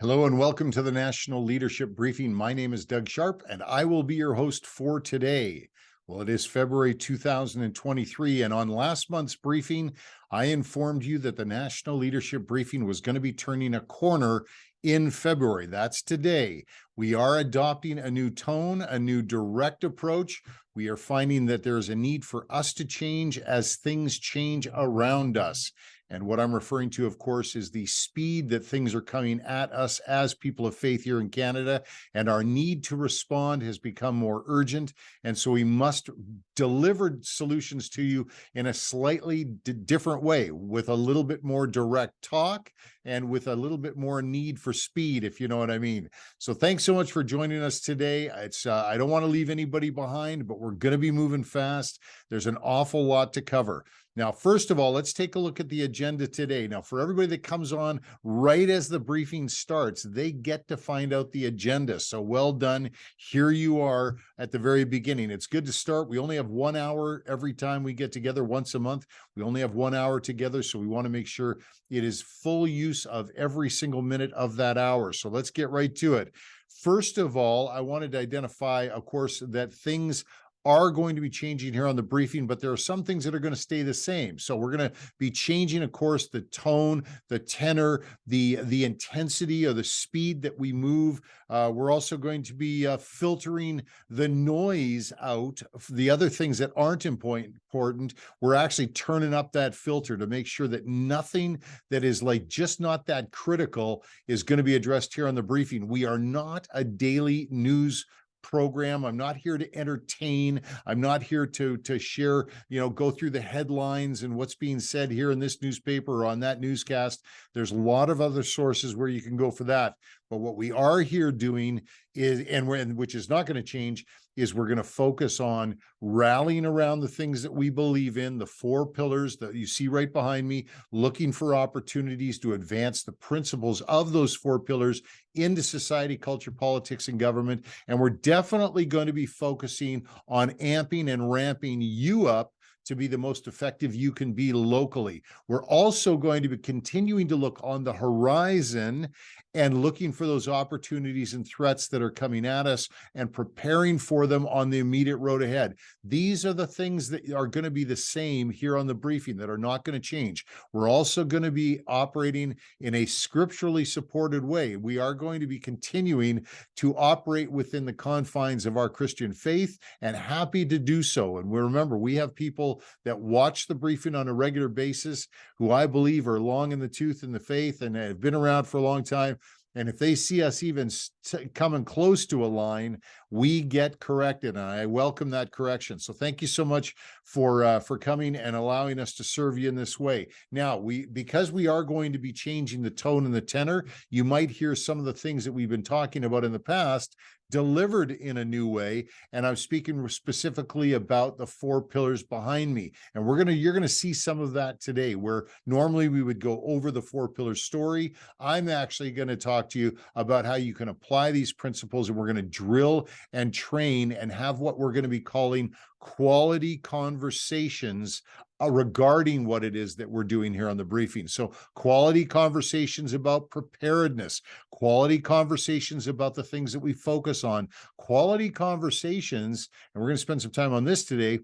Hello and welcome to the National Leadership Briefing. My name is Doug Sharp and I will be your host for today. Well, it is February 2023, and on last month's briefing, I informed you that the National Leadership Briefing was going to be turning a corner in February. That's today. We are adopting a new tone, a new direct approach. We are finding that there is a need for us to change as things change around us. And what I'm referring to, of course, is the speed that things are coming at us as people of faith here in Canada, and our need to respond has become more urgent. And so we must deliver solutions to you in a slightly different way, with a little bit more direct talk and with a little bit more need for speed, if you know what I mean. So thanks so much for joining us today. I don't want to leave anybody behind, but we're going to be moving fast. There's an awful lot to cover. Now, first of all, let's take a look at the agenda today. Now, for everybody that comes on right as the briefing starts, they get to find out the agenda. So well done. Here you are at the very beginning. It's good to start. We only have 1 hour every time we get together once a month. We only have 1 hour together, so we want to make sure it is full use of every single minute of that hour. So let's get right to it. First of all, I wanted to identify, of course, that things are going to be changing here on the briefing, but there are some things that are going to stay the same. So we're going to be changing, of course, the tone, the tenor, the intensity or the speed that we move. We're also going to be filtering the noise out. The other things that aren't important, we're actually turning up that filter to make sure that nothing that is like just not that critical is going to be addressed here on the briefing. We are not a daily news program. I'm not here to entertain. I'm not here to share, go through the headlines and what's being said here in this newspaper or on that newscast. There's a lot of other sources where you can go for that. But what we are here doing is, which is not going to change, is we're going to focus on rallying around the things that we believe in, the 4 pillars that you see right behind me, looking for opportunities to advance the principles of those 4 pillars into society, culture, politics, and government. And we're definitely going to be focusing on amping and ramping you up to be the most effective you can be locally. We're also going to be continuing to look on the horizon and looking for those opportunities and threats that are coming at us and preparing for them on the immediate road ahead. These are the things that are going to be the same here on the briefing, that are not going to change. We're also going to be operating in a scripturally supported way. We are going to be continuing to operate within the confines of our Christian faith, and happy to do so. And remember, we have people that watch the briefing on a regular basis who I believe are long in the tooth in the faith and have been around for a long time. And if they see us even coming close to a line, we get corrected, and I welcome that correction. So thank you so much for coming and allowing us to serve you in this way. Now, because we are going to be changing the tone and the tenor, you might hear some of the things that we've been talking about in the past delivered in a new way. And I'm speaking specifically about the 4 pillars behind me. And you're going to see some of that today, where normally we would go over the 4 pillars story. I'm actually going to talk to you about how you can apply these principles, and we're going to drill and train and have what we're going to be calling quality conversations regarding what it is that we're doing here on the briefing. So quality conversations about preparedness, quality conversations about the things that we focus on, quality conversations, and we're going to spend some time on this today,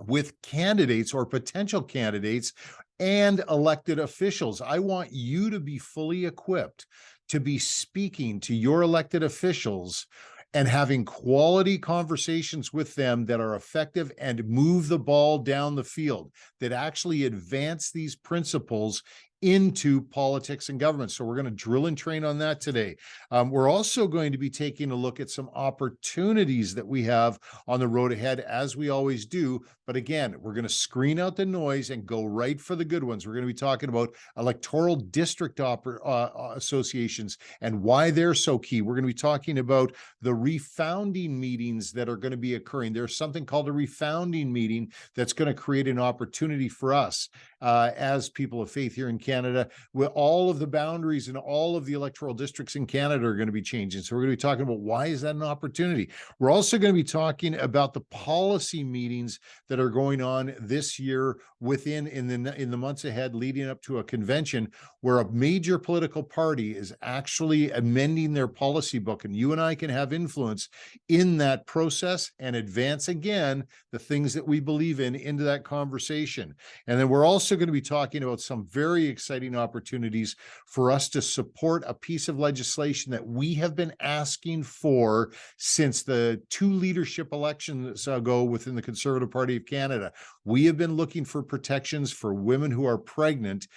with candidates or potential candidates and elected officials. I want you to be fully equipped to be speaking to your elected officials and having quality conversations with them that are effective and move the ball down the field, that actually advance these principles into politics and government. So we're going to drill and train on that today. We're also going to be taking a look at some opportunities that we have on the road ahead, as we always do. But again, we're going to screen out the noise and go right for the good ones. We're going to be talking about electoral district associations and why they're so key. We're going to be talking about the refounding meetings that are going to be occurring. There's something called a refounding meeting that's going to create an opportunity for us as people of faith here in Canada, with all of the boundaries and all of the electoral districts in Canada are going to be changing. So we're going to be talking about why is that an opportunity. We're also going to be talking about the policy meetings that are going on this year in the months ahead, leading up to a convention where a major political party is actually amending their policy book, and you and I can have influence in that process and advance again the things that we believe in into that conversation. And then we're also going to be talking about some very exciting opportunities for us to support a piece of legislation that we have been asking for since the 2 leadership elections ago within the Conservative Party of Canada. We have been looking for protections for women who are pregnant,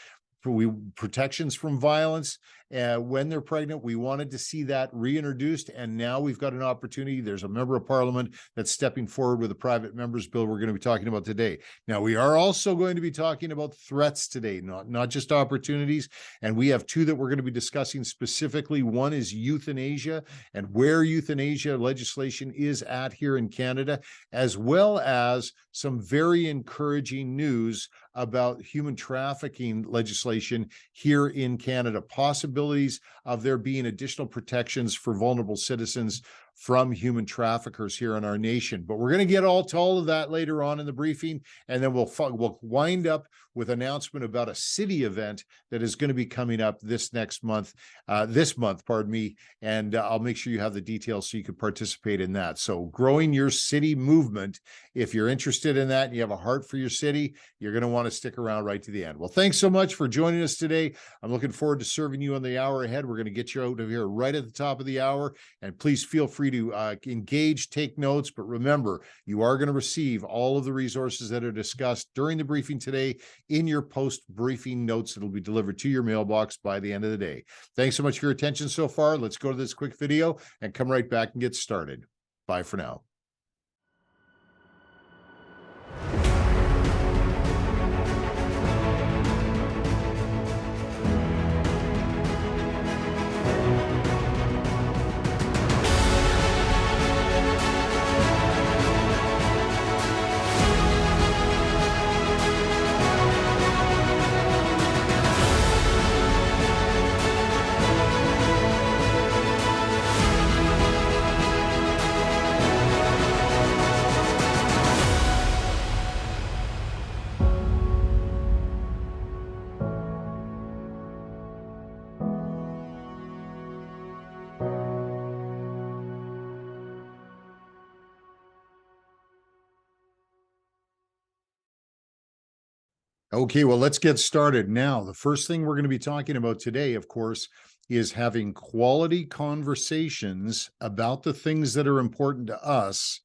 protections from violence when they're pregnant. We wanted to see that reintroduced, and now we've got an opportunity. There's a member of parliament that's stepping forward with a private member's bill we're going to be talking about today. Now, we are also going to be talking about threats today, not just opportunities, and we have 2 that we're going to be discussing specifically. One is euthanasia and where euthanasia legislation is at here in Canada, as well as some very encouraging news about human trafficking legislation here in Canada, possibilities of there being additional protections for vulnerable citizens from human traffickers here in our nation. But we're going to get to all of that later on in the briefing, and then we'll wind up with an announcement about a city event that is going to be coming up this month, and I'll make sure you have the details so you can participate in that. So growing your city movement, if you're interested in that and you have a heart for your city, you're going to want to stick around right to the end. Well, thanks so much for joining us today. I'm looking forward to serving you on the hour ahead. We're going to get you out of here right at the top of the hour, and please feel free to engage, take notes, but remember, you are going to receive all of the resources that are discussed during the briefing today in your post-briefing notes that will be delivered to your mailbox by the end of the day. Thanks so much for your attention so far. Let's go to this quick video and come right back and get started. Bye for now. Okay, well, let's get started now. The first thing we're going to be talking about today, of course, is having quality conversations about the things that are important to us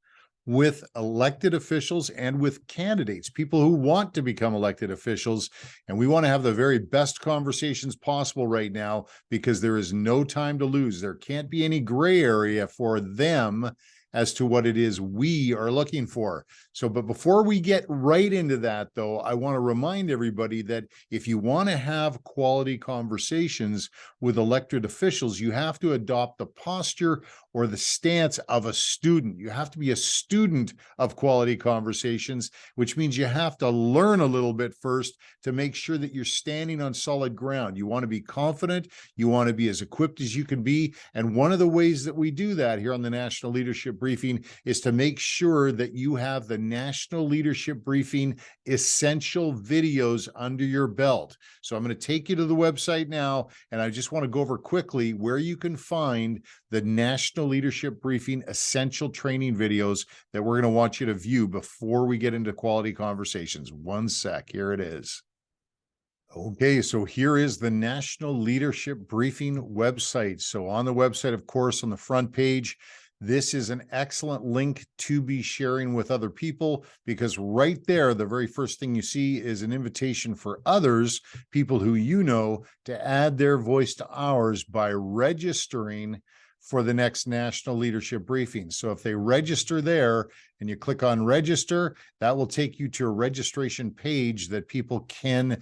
with elected officials and with candidates, people who want to become elected officials. And we want to have the very best conversations possible right now because there is no time to lose. There can't be any gray area for them as to what it is we are looking for. So, but before we get right into that, though, I want to remind everybody that if you want to have quality conversations with elected officials, you have to adopt the posture or the stance of a student. You have to be a student of quality conversations, which means you have to learn a little bit first to make sure that you're standing on solid ground. You want to be confident. You want to be as equipped as you can be. And one of the ways that we do that here on the National Leadership Briefing is to make sure that you have the National Leadership Briefing essential videos under your belt. So I'm going to take you to the website now, and I just want to go over quickly where you can find the National Leadership Briefing essential training videos that we're going to want you to view before we get into quality conversations. One sec, here it is. Okay, so here is the National Leadership Briefing website. So on the website, of course, on the front page, this is an excellent link to be sharing with other people, because right there, the very first thing you see is an invitation for others, people who you know, to add their voice to ours by registering for the next National Leadership Briefing. So if they register there and you click on register, that will take you to a registration page that people can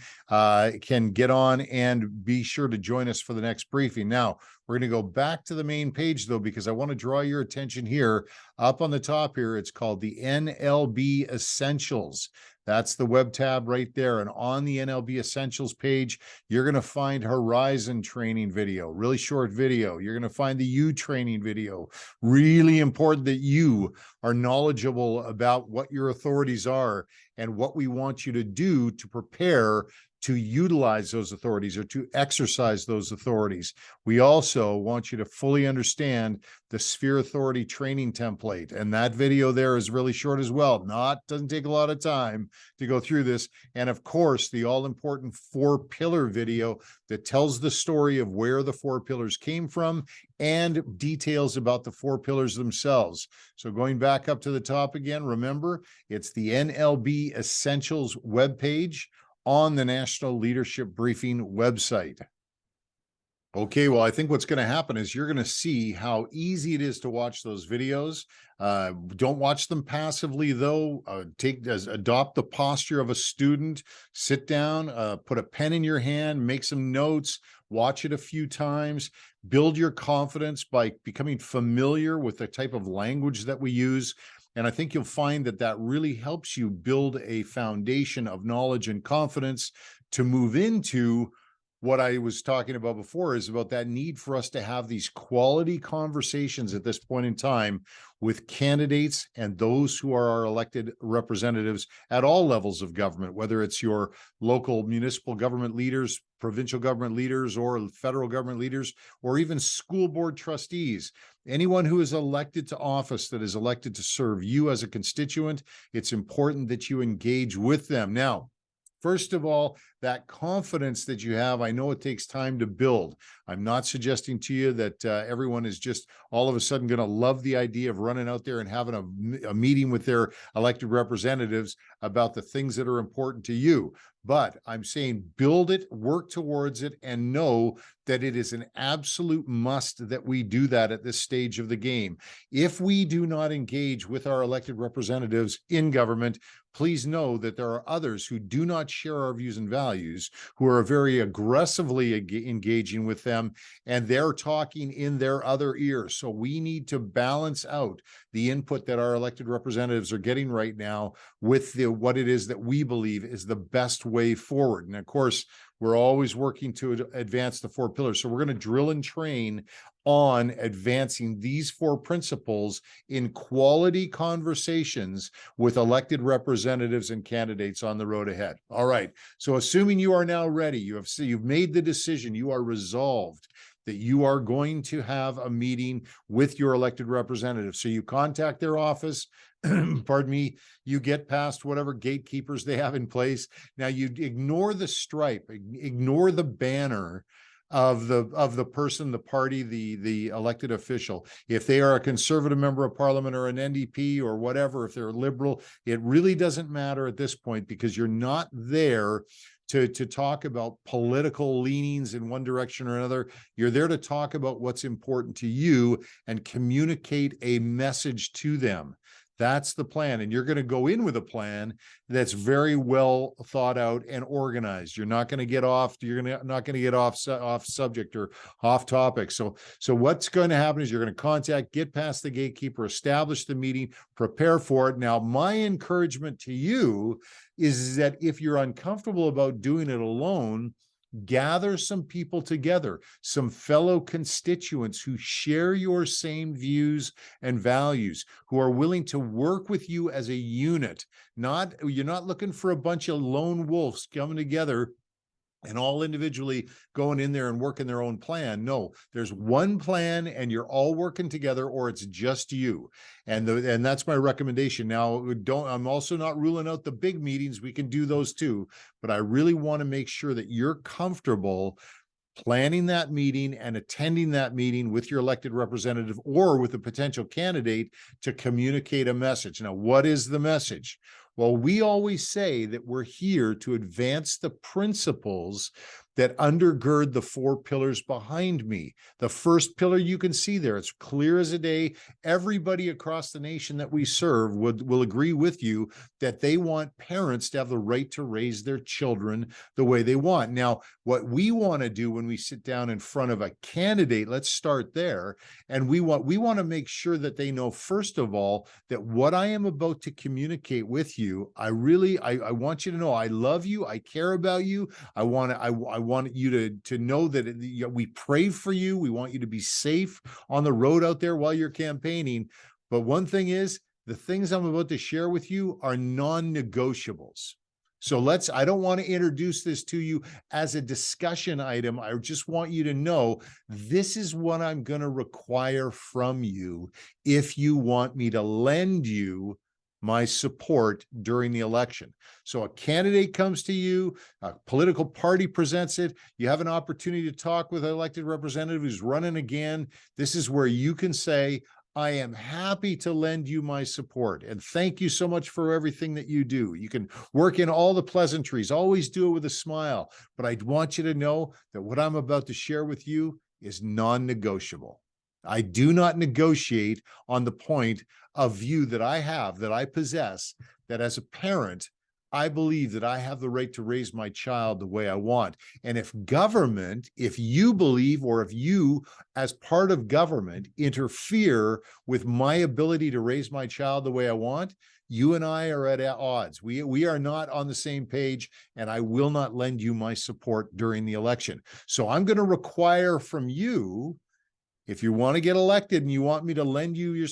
get on and be sure to join us for the next briefing. Now, we're going to go back to the main page, though, because I want to draw your attention here. Up on the top here, it's called the NLB Essentials. That's the web tab right there. And on the NLB Essentials page, you're going to find Horizon training video, really short video. You're going to find the U training video. Really important that you are knowledgeable about what your authorities are and what we want you to do to prepare to utilize those authorities or to exercise those authorities. We also want you to fully understand the Sphere Authority training template. And that video there is really short as well. Doesn't take a lot of time to go through this. And of course, the all-important 4-pillar video that tells the story of where the 4 pillars came from and details about the 4 pillars themselves. So going back up to the top again, remember, it's the NLB Essentials webpage on the National Leadership Briefing website. Okay, well, I think what's going to happen is you're going to see how easy it is to watch those videos. Don't watch them passively, though. Adopt the posture of a student. Sit down, put a pen in your hand, make some notes, watch it a few times. Build your confidence by becoming familiar with the type of language that we use. And I think you'll find that that really helps you build a foundation of knowledge and confidence to move into what I was talking about before, is about that need for us to have these quality conversations at this point in time with candidates and those who are our elected representatives at all levels of government, whether it's your local municipal government leaders, provincial government leaders, or federal government leaders, or even school board trustees. Anyone who is elected to office, that is elected to serve you as a constituent, it's important that you engage with them. Now, first of all, that confidence that you have, I know it takes time to build. I'm not suggesting to you that everyone is just all of a sudden going to love the idea of running out there and having a meeting with their elected representatives about the things that are important to you. But I'm saying build it, work towards it, and know that it is an absolute must that we do that at this stage of the game. If we do not engage with our elected representatives in government, please know that there are others who do not share our views and values, who are very aggressively engaging with them, and they're talking in their other ear. So we need to balance out the input that our elected representatives are getting right now with what it is that we believe is the best way forward. And of course, we're always working to advance the 4 pillars. So we're going to drill and train on advancing these 4 principles in quality conversations with elected representatives and candidates on the road ahead. All right. So assuming you are now ready, you've made the decision, you are resolved that you are going to have a meeting with your elected representative. So you contact their office, pardon me, you get past whatever gatekeepers they have in place. Now you ignore the stripe, ignore the banner of the person, the party, the elected official. If they are a conservative member of parliament or an NDP or whatever, if they're liberal, it really doesn't matter at this point, because you're not there to talk about political leanings in one direction or another. You're there to talk about what's important to you and communicate a message to them. That's the plan. And you're going to go in with a plan that's very well thought out and organized. You're not going to get off, not going to get off subject or off topic. So what's going to happen is you're going to contact, get past the gatekeeper, establish the meeting, prepare for it. Now, my encouragement to you is that if you're uncomfortable about doing it alone, gather some people together, some fellow constituents who share your same views and values, who are willing to work with you as a unit. You're not looking for a bunch of lone wolves coming together and all individually going in there and working their own plan. No, there's one plan and you're all working together, or it's just you. And that's my recommendation. Now, I'm also not ruling out the big meetings. We can do those too, but I really want to make sure that you're comfortable planning that meeting and attending that meeting with your elected representative or with a potential candidate to communicate a message. Now, what is the message? Well, we always say that we're here to advance the principles that undergird the four pillars behind me. The first pillar you can see there, it's clear as a day. Everybody across the nation that we serve will agree with you that they want parents to have the right to raise their children the way they want. Now, what we want to do when we sit down in front of a candidate, let's start there, and we want to make sure that they know, first of all, that what I am about to communicate with you, I want you to know I love you, I care about you, I want you to know that we pray for you. We want you to be safe on the road out there while you're campaigning. But one thing is, the things I'm about to share with you are non-negotiables. So I don't want to introduce this to you as a discussion item. I just want you to know this is what I'm going to require from you if you want me to lend you my support during the election. So a candidate comes to you, a political party presents it, you have an opportunity to talk with an elected representative who's running again. This is where you can say, I am happy to lend you my support. And thank you so much for everything that you do. You can work in all the pleasantries, always do it with a smile. But I want you to know that what I'm about to share with you is non-negotiable. I do not negotiate on the point of view that I have, that I possess, that as a parent, I believe that I have the right to raise my child the way I want. And if you believe, or if you as part of government interfere with my ability to raise my child the way I want, you and I are at odds. We are not on the same page, and I will not lend you my support during the election. So I'm going to require from you, if you want to get elected and you want me to lend you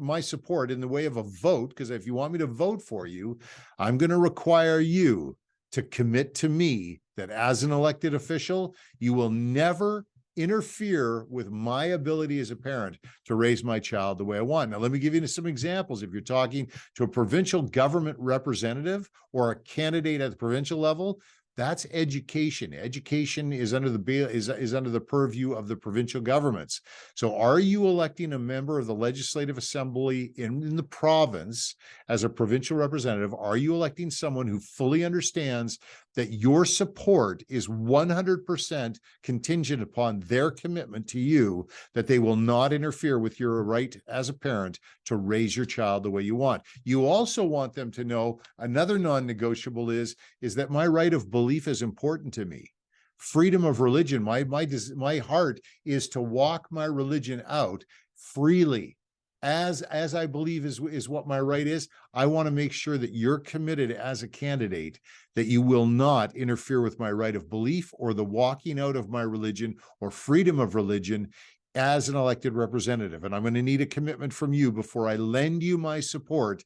my support in the way of a vote, because if you want me to vote for you, I'm going to require you to commit to me that as an elected official, you will never interfere with my ability as a parent to raise my child the way I want. Now, let me give you some examples. If you're talking to a provincial government representative or a candidate at the provincial level, that's education. Education is under the purview of the provincial governments. So are you electing a member of the Legislative Assembly in the province as a provincial representative? Are you electing someone who fully understands that your support is 100% contingent upon their commitment to you, that they will not interfere with your right as a parent to raise your child the way you want? You also want them to know another non-negotiable is that my right of belief is important to me. Freedom of religion, my heart is to walk my religion out freely, as I believe is what my right is. I want to make sure that you're committed as a candidate, that you will not interfere with my right of belief or the walking out of my religion or freedom of religion as an elected representative. And I'm going to need a commitment from you before I lend you my support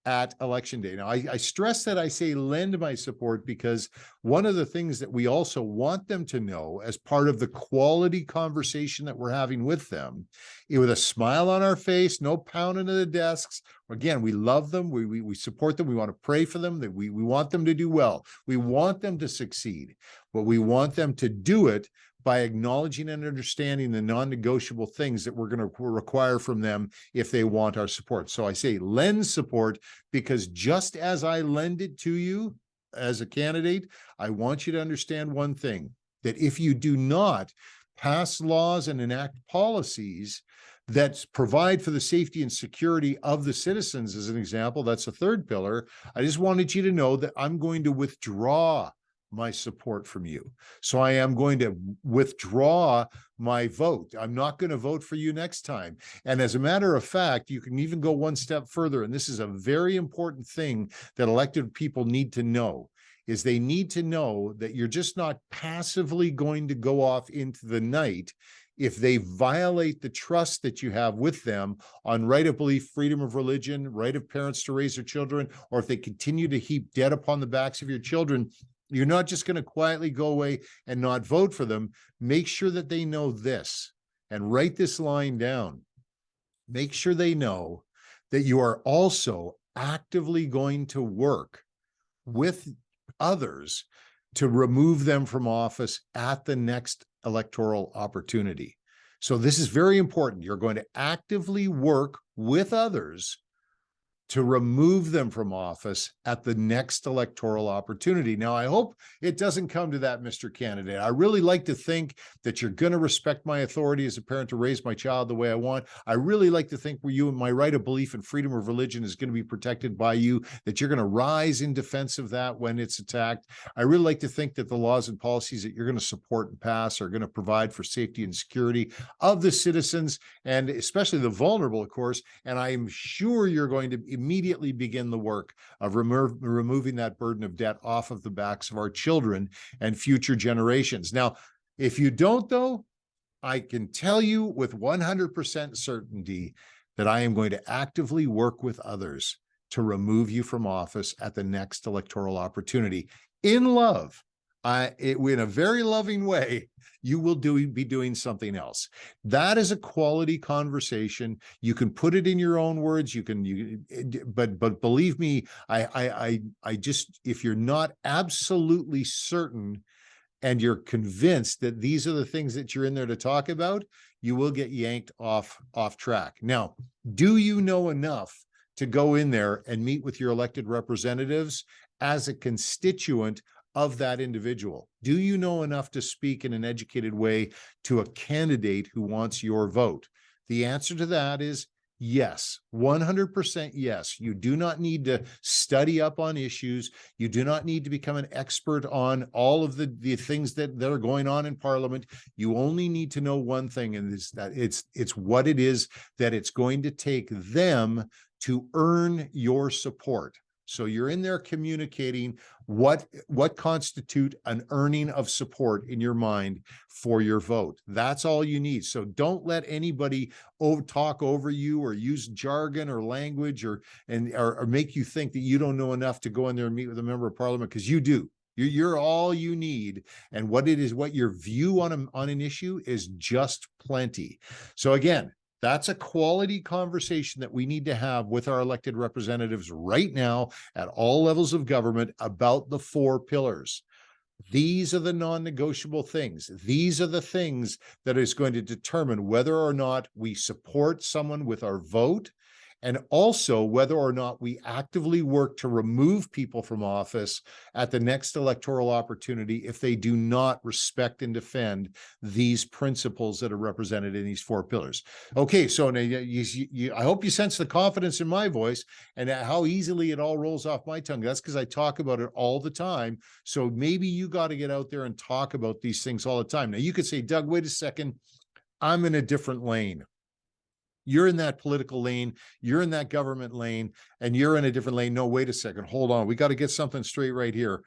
at election day. Now, I stress that I say lend my support because one of the things that we also want them to know as part of the quality conversation that we're having with them, with a smile on our face, no pounding of the desks. Again, we love them. We support them. We want to pray for them. That we want them to do well. We want them to succeed, but we want them to do it by acknowledging and understanding the non-negotiable things that we're going to require from them if they want our support. So I say lend support because just as I lend it to you as a candidate, I want you to understand one thing, that if you do not pass laws and enact policies that provide for the safety and security of the citizens, as an example, that's a third pillar, I just wanted you to know that I'm going to withdraw my support from you. So I am going to withdraw my vote. I'm not going to vote for you next time. And as a matter of fact, you can even go one step further. And this is a very important thing that elected people need to know, is they need to know that you're just not passively going to go off into the night if they violate the trust that you have with them on right of belief, freedom of religion, right of parents to raise their children, or if they continue to heap debt upon the backs of your children. You're not just going to quietly go away and not vote for them. Make sure that they know this, and write this line down. Make sure they know that you are also actively going to work with others to remove them from office at the next electoral opportunity. So this is very important. You're going to actively work with others to remove them from office at the next electoral opportunity. Now, I hope it doesn't come to that, Mr. Candidate. I really like to think that you're going to respect my authority as a parent to raise my child the way I want. I really like to think where you and my right of belief and freedom of religion is going to be protected by you, that you're going to rise in defense of that when it's attacked. I really like to think that the laws and policies that you're going to support and pass are going to provide for safety and security of the citizens, and especially the vulnerable, of course. And I am sure you're going to immediately begin the work of removing that burden of debt off of the backs of our children and future generations. Now, if you don't, though, I can tell you with 100% certainty that I am going to actively work with others to remove you from office at the next electoral opportunity. In love, in a very loving way, you will be doing something else. That is a quality conversation. You can put it in your own words. But believe me, I just, if you're not absolutely certain and you're convinced that these are the things that you're in there to talk about, you will get yanked off track. Now, do you know enough to go in there and meet with your elected representatives as a constituent of that individual? Do you know enough to speak in an educated way to a candidate who wants your vote? The answer to that is yes, 100% yes. You do not need to study up on issues. You do not need to become an expert on all of the things that are going on in Parliament. You only need to know one thing, and is that it's what it is that it's going to take them to earn your support. So you're in there communicating what constitute an earning of support in your mind for your vote. That's all you need. So don't let anybody talk over you or use jargon or language or make you think that you don't know enough to go in there and meet with a member of Parliament, because you do. You're all you need. And what your view on an issue is just plenty. So again, that's a quality conversation that we need to have with our elected representatives right now at all levels of government about the 4 pillars. These are the non-negotiable things. These are the things that is going to determine whether or not we support someone with our vote, and also whether or not we actively work to remove people from office at the next electoral opportunity if they do not respect and defend these principles that are represented in these 4 pillars. Okay, so now I hope you sense the confidence in my voice and how easily it all rolls off my tongue. That's because I talk about it all the time. So maybe you got to get out there and talk about these things all the time. Now, you could say, Doug, wait a second, I'm in a different lane. You're in that political lane, you're in that government lane, and you're in a different lane. No, wait a second, hold on. We got to get something straight right here.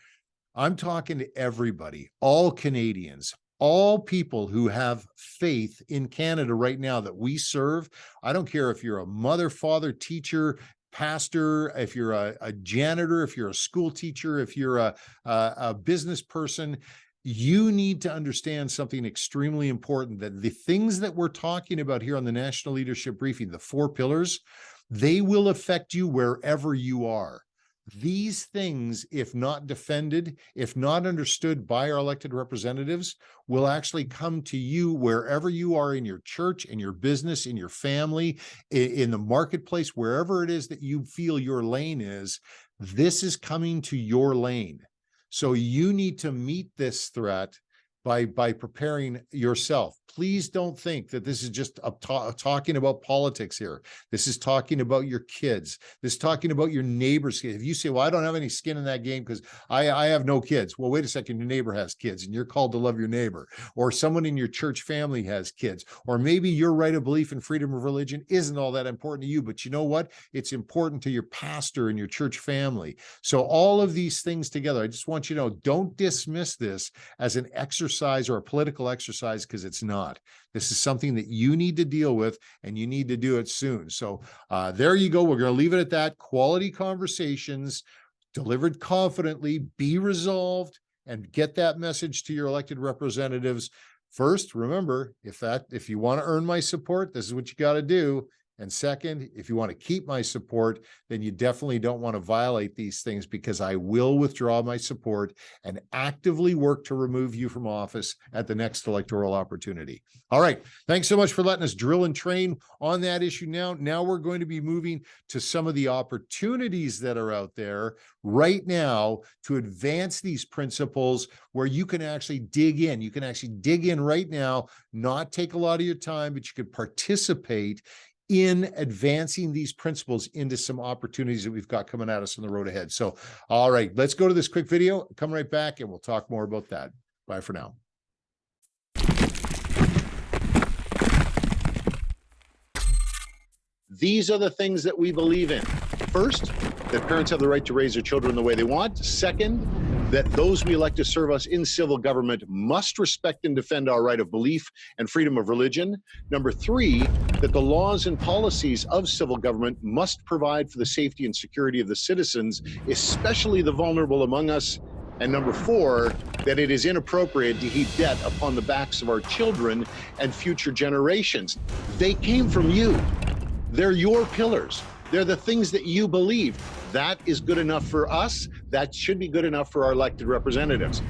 I'm talking to everybody, all Canadians, all people who have faith in Canada right now that we serve. I don't care if you're a mother, father, teacher, pastor, if you're a janitor, if you're a school teacher, if you're a business person. You need to understand something extremely important, that the things that we're talking about here on the National Leadership Briefing, the 4 pillars, they will affect you wherever you are. These things, if not defended, if not understood by our elected representatives, will actually come to you wherever you are, in your church, in your business, in your family, in the marketplace, wherever it is that you feel your lane is. This is coming to your lane. So you need to meet this threat by preparing yourself. Please don't think that this is just talking about politics here. This is talking about your kids. This is talking about your neighbor's kids. If you say, well, I don't have any skin in that game because I have no kids. Well, wait a second, your neighbor has kids and you're called to love your neighbor. Or someone in your church family has kids. Or maybe your right of belief and freedom of religion isn't all that important to you, but you know what? It's important to your pastor and your church family. So all of these things together, I just want you to know, don't dismiss this as an exercise or a political exercise, because it's not. This is something that you need to deal with, and you need to do it soon. So there you go. We're going to leave it at that. Quality conversations delivered confidently, be resolved, and get that message to your elected representatives. First, remember, if you want to earn my support, this is what you got to do. And second, if you want to keep my support, then you definitely don't want to violate these things, because I will withdraw my support and actively work to remove you from office at the next electoral opportunity. All right. Thanks so much for letting us drill and train on that issue. Now we're going to be moving to some of the opportunities that are out there right now to advance these principles, where you can actually dig in. You can actually dig in right now, not take a lot of your time, but you could participate in advancing these principles into some opportunities that we've got coming at us on the road ahead. So, all right, let's go to this quick video, come right back, and we'll talk more about that. Bye for now. These are the things that we believe in. First, that parents have the right to raise their children the way they want. Second, that those we elect to serve us in civil government must respect and defend our right of belief and freedom of religion. Number three, that the laws and policies of civil government must provide for the safety and security of the citizens, especially the vulnerable among us. And number four, that it is inappropriate to heap debt upon the backs of our children and future generations. They came from you. They're your pillars. They're the things that you believe. That is good enough for us. That should be good enough for our elected representatives.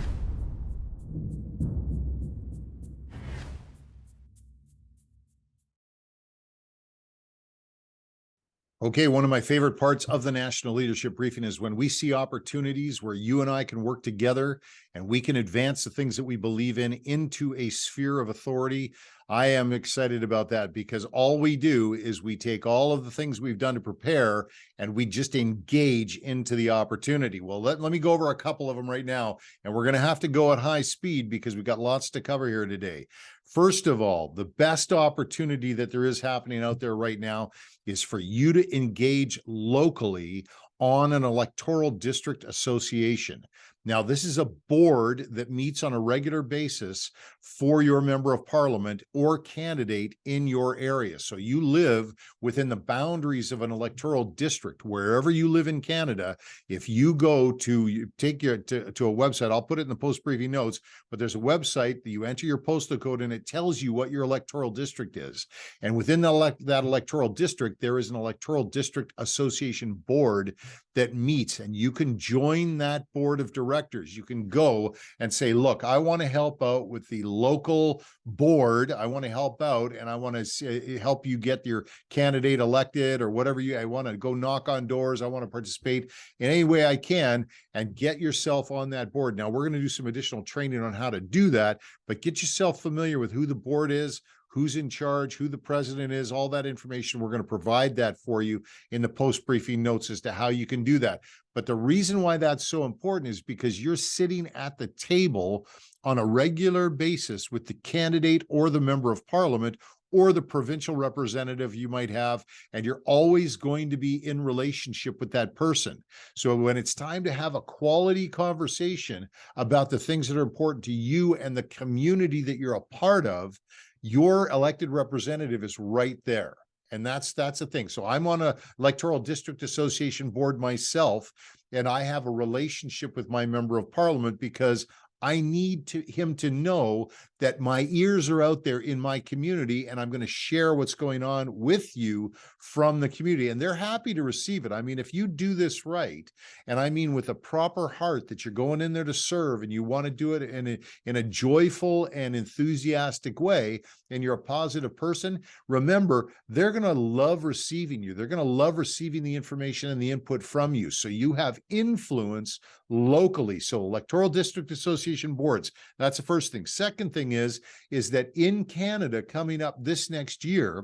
Okay, one of my favorite parts of the National Leadership Briefing is when we see opportunities where you and I can work together and we can advance the things that we believe in into a sphere of authority. I am excited about that, because all we do is we take all of the things we've done to prepare and we just engage into the opportunity. Well, let me go over a couple of them right now, and we're going to have to go at high speed because we've got lots to cover here today. First of all, the best opportunity that there is happening out there right now is for you to engage locally on an electoral district association. Now, this is a board that meets on a regular basis for your member of parliament or candidate in your area. So you live within the boundaries of an electoral district, wherever you live in Canada. If you go to a website, I'll put it in the post briefing notes, but there's a website that you enter your postal code and it tells you what your electoral district is. And within that electoral district, there is an electoral district association board that meets, and you can join that board of directors. You can go and say, look, I want to help out with the local board. I want to help out, and I want to help you get your candidate elected, or whatever I want to go knock on doors. I want to participate in any way I can and get yourself on that board. Now, we're going to do some additional training on how to do that, but get yourself familiar with who the board is, who's in charge, who the president is, all that information. We're going to provide that for you in the post-briefing notes as to how you can do that. But the reason why that's so important is because you're sitting at the table on a regular basis with the candidate or the member of parliament or the provincial representative you might have, and you're always going to be in relationship with that person. So when it's time to have a quality conversation about the things that are important to you and the community that you're a part of, your elected representative is right there. And that's the thing. So I'm on a electoral district association board myself, and I have a relationship with my member of parliament because I need him to know that my ears are out there in my community, and I'm going to share what's going on with you from the community. And they're happy to receive it. I mean, if you do this right, and I mean with a proper heart that you're going in there to serve, and you want to do it in a joyful and enthusiastic way, and you're a positive person, remember, they're going to love receiving you. They're going to love receiving the information and the input from you. So you have influence locally. So electoral district association boards, that's the first thing. Second thing is that in Canada, coming up this next year,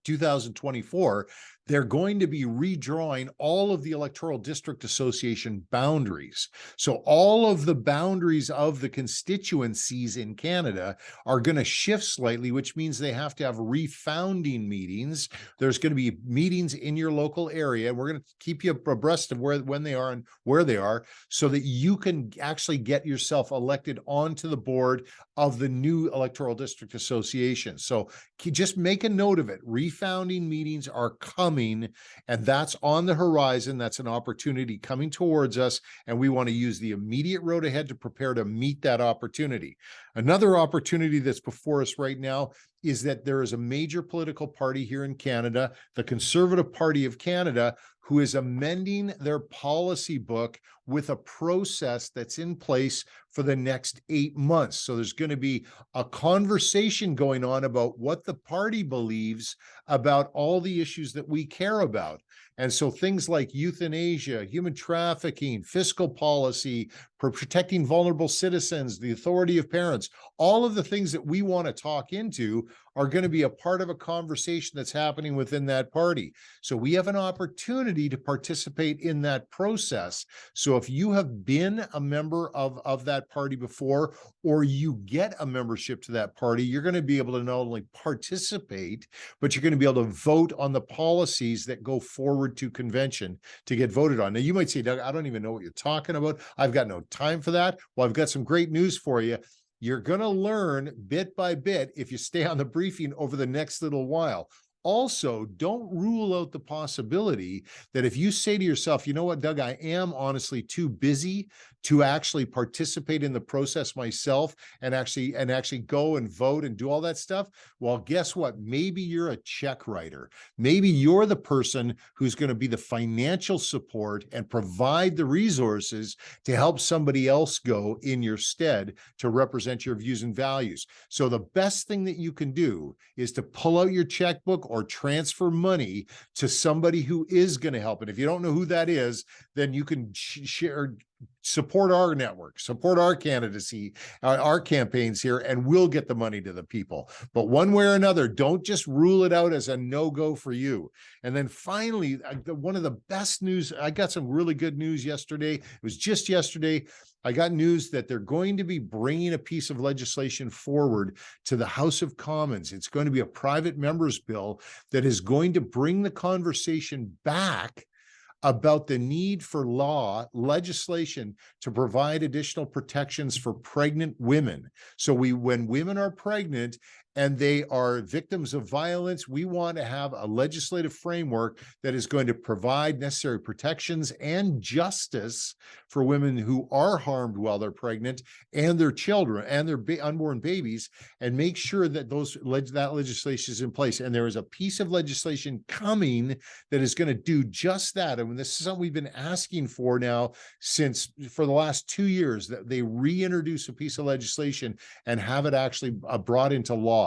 2024, they're going to be redrawing all of the electoral district association boundaries. So all of the boundaries of the constituencies in Canada are going to shift slightly, which means they have to have refounding meetings. There's going to be meetings in your local area, and we're going to keep you abreast of when they are and where they are, so that you can actually get yourself elected onto the board of the new electoral district association. So just make a note of it. Refounding meetings are coming, and that's on the horizon. That's an opportunity coming towards us, and we want to use the immediate road ahead to prepare to meet that opportunity. Another opportunity that's before us right now is that there is a major political party here in Canada, the Conservative Party of Canada, who is amending their policy book with a process that's in place for the next 8 months. So there's going to be a conversation going on about what the party believes about all the issues that we care about. And so things like euthanasia, human trafficking, fiscal policy, protecting vulnerable citizens, the authority of parents, all of the things that we want to talk into are going to be a part of a conversation that's happening within that party. So we have an opportunity to participate in that process. So if you have been a member of that party before, or you get a membership to that party, you're going to be able to not only participate, but you're going to be able to vote on the policies that go forward to convention to get voted on. Now, you might say, Doug, I don't even know what you're talking about. I've got no time for that. Well, I've got some great news for you. You're going to learn bit by bit if you stay on the briefing over the next little while. Also, don't rule out the possibility that if you say to yourself, you know what, Doug, I am honestly too busy to actually participate in the process myself and actually go and vote and do all that stuff. Well, guess what? Maybe you're a check writer. Maybe you're the person who's going to be the financial support and provide the resources to help somebody else go in your stead to represent your views and values. So the best thing that you can do is to pull out your checkbook or transfer money to somebody who is going to help. And if you don't know who that is, then you can support our network, support our candidacy, our campaigns here, and we'll get the money to the people. But one way or another, don't just rule it out as a no-go for you. And then finally, one of the best news, I got some really good news yesterday. It was just yesterday. I got news that they're going to be bringing a piece of legislation forward to the House of Commons. It's going to be a private member's bill that is going to bring the conversation back about the need for legislation to provide additional protections for pregnant women. So when women are pregnant and they are victims of violence, we want to have a legislative framework that is going to provide necessary protections and justice for women who are harmed while they're pregnant and their children and their unborn babies, and make sure that that legislation is in place. And there is a piece of legislation coming that is going to do just that. And this is something we've been asking for now for the last 2 years, that they reintroduce a piece of legislation and have it actually brought into law.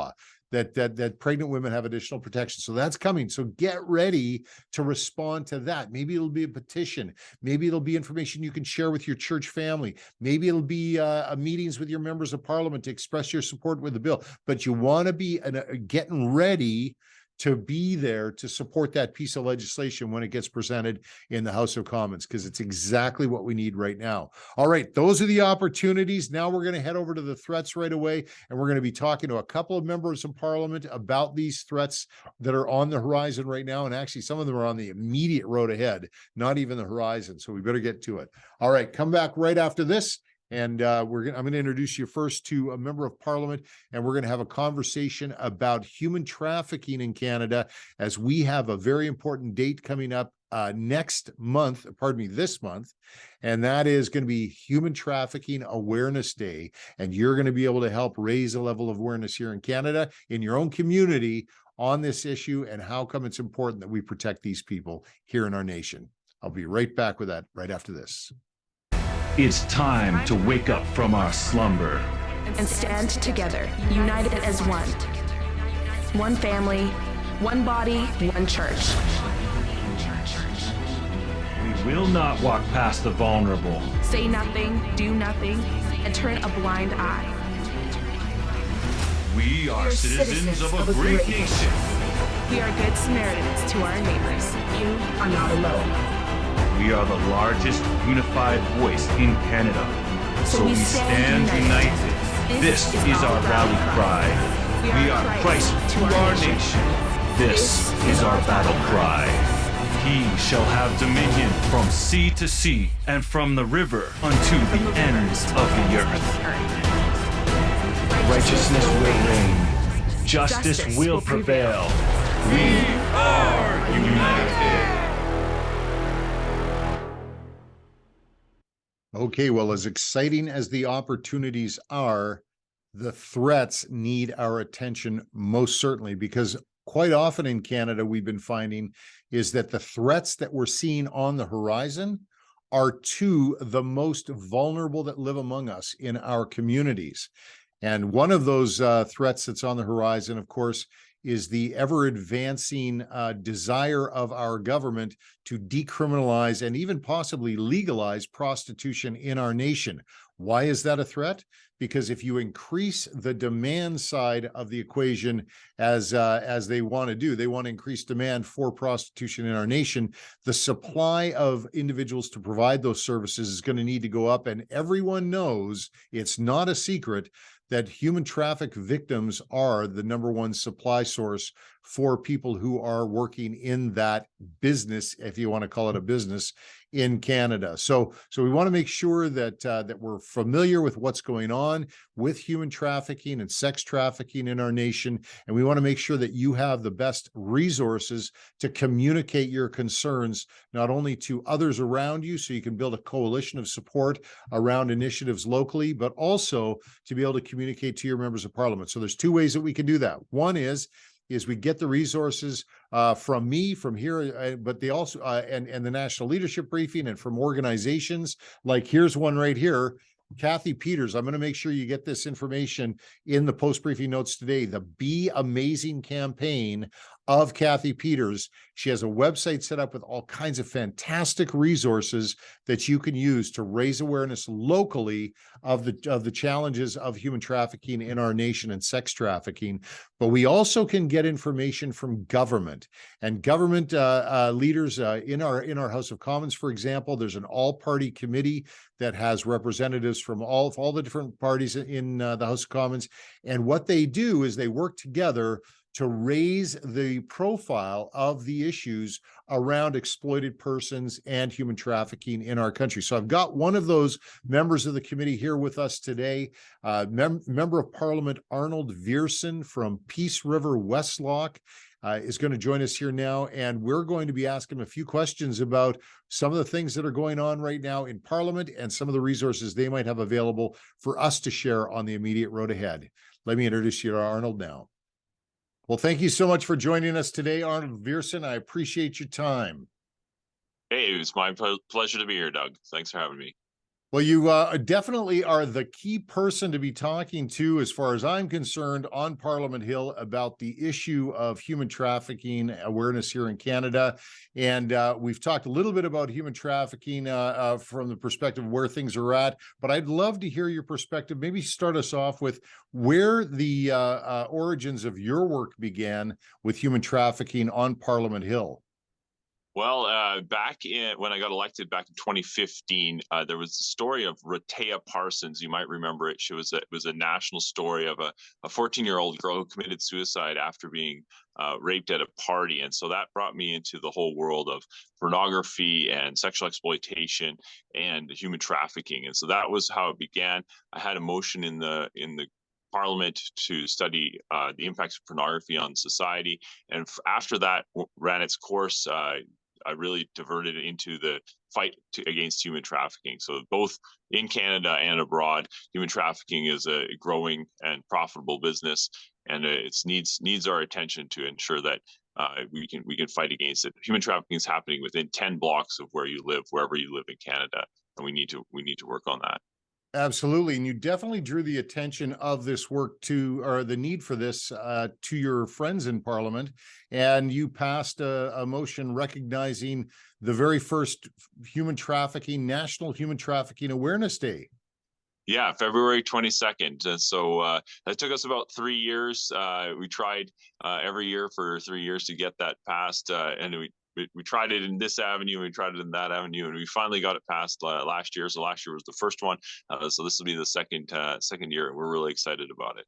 That pregnant women have additional protection. So that's coming. So get ready to respond to that. Maybe it'll be a petition. Maybe it'll be information you can share with your church family. Maybe it'll be meetings with your members of parliament to express your support with the bill. But you want to be getting ready to be there to support that piece of legislation when it gets presented in the House of Commons, because it's exactly what we need right now. All right, those are the opportunities. Now we're going to head over to the threats right away, and we're going to be talking to a couple of members of parliament about these threats that are on the horizon right now. And actually, some of them are on the immediate road ahead, not even the horizon. So we better get to it. All right, come back right after this. And I'm going to introduce you first to a member of parliament, and we're going to have a conversation about human trafficking in Canada, as we have a very important date coming up this month, and that is going to be Human Trafficking Awareness Day. And you're going to be able to help raise a level of awareness here in Canada, in your own community, on this issue and how come it's important that we protect these people here in our nation. I'll be right back with that right after this. It's time to wake up from our slumber and stand together, united as one. One family, one body, one church. We will not walk past the vulnerable. Say nothing, do nothing, and turn a blind eye. We are citizens of a great nation. We are good Samaritans to our neighbors. You are not alone. We are the largest unified voice in Canada. So we stand united. This is our rally cry. We are Christ to our nation. This is our battle cry. He shall have dominion from sea to sea and from the river unto the ends of the earth. Righteousness will reign. Justice will prevail. We are united. Okay, well, as exciting as the opportunities are, the threats need our attention most certainly, because quite often in Canada, we've been finding is that the threats that we're seeing on the horizon are to the most vulnerable that live among us in our communities. And one of those threats that's on the horizon, of course, is the ever advancing desire of our government to decriminalize and even possibly legalize prostitution in our nation. Why is that a threat? Because if you increase the demand side of the equation, as they want to do, they want to increase demand for prostitution in our nation, the supply of individuals to provide those services is going to need to go up. And everyone knows, it's not a secret, that human traffic victims are the number one supply source for people who are working in that business, if you want to call it a business, in Canada. So we want to make sure that that we're familiar with what's going on with human trafficking and sex trafficking in our nation, and we want to make sure that you have the best resources to communicate your concerns, not only to others around you, so you can build a coalition of support around initiatives locally, but also to be able to communicate to your members of parliament. So there's two ways that we can do that. One is we get the resources from me, from here, but they also, and the National Leadership Briefing, and from organizations like, here's one right here, Kathy Peters. I'm going to make sure you get this information in the post-briefing notes today. The Be Amazing campaign of Kathy Peters. She has a website set up with all kinds of fantastic resources that you can use to raise awareness locally of the challenges of human trafficking in our nation and sex trafficking. But we also can get information from government and government leaders in our House of Commons. For example, there's an all-party committee that has representatives from all the different parties in the House of Commons. And what they do is they work together to raise the profile of the issues around exploited persons and human trafficking in our country. So I've got one of those members of the committee here with us today, Member of Parliament Arnold Viersen from Peace River Westlock. Is going to join us here now, and we're going to be asking him a few questions about some of the things that are going on right now in Parliament and some of the resources they might have available for us to share on the immediate road ahead. Let me introduce you to Arnold now. Well, thank you so much for joining us today, Arnold Viersen. I appreciate your time. Hey, it's my pleasure to be here, Doug. Thanks for having me. Well, you definitely are the key person to be talking to, as far as I'm concerned, on Parliament Hill about the issue of human trafficking awareness here in Canada. And we've talked a little bit about human trafficking from the perspective of where things are at, but I'd love to hear your perspective. Maybe start us off with where the origins of your work began with human trafficking on Parliament Hill. Well, when I got elected back in 2015, there was the story of Rehtaeh Parsons. You might remember it. It was a national story of a 14-year-old girl who committed suicide after being raped at a party. And so that brought me into the whole world of pornography and sexual exploitation and human trafficking. And so that was how it began. I had a motion in the Parliament to study the impacts of pornography on society. And after that ran its course, I really diverted it into the fight against human trafficking. So both in Canada and abroad, human trafficking is a growing and profitable business, and it needs our attention to ensure that we can fight against it. Human trafficking is happening within 10 blocks of where you live, wherever you live in Canada, and we need to work on that. Absolutely. And you definitely drew the attention of this work or the need for this to your friends in Parliament. And you passed a motion recognizing the very first National Human Trafficking Awareness Day. Yeah, February 22nd. So that took us about 3 years. We tried every year for 3 years to get that passed. And we tried it in this avenue, we tried it in that avenue, and we finally got it passed last year. So last year was the first one. So this will be the second year, and we're really excited about it.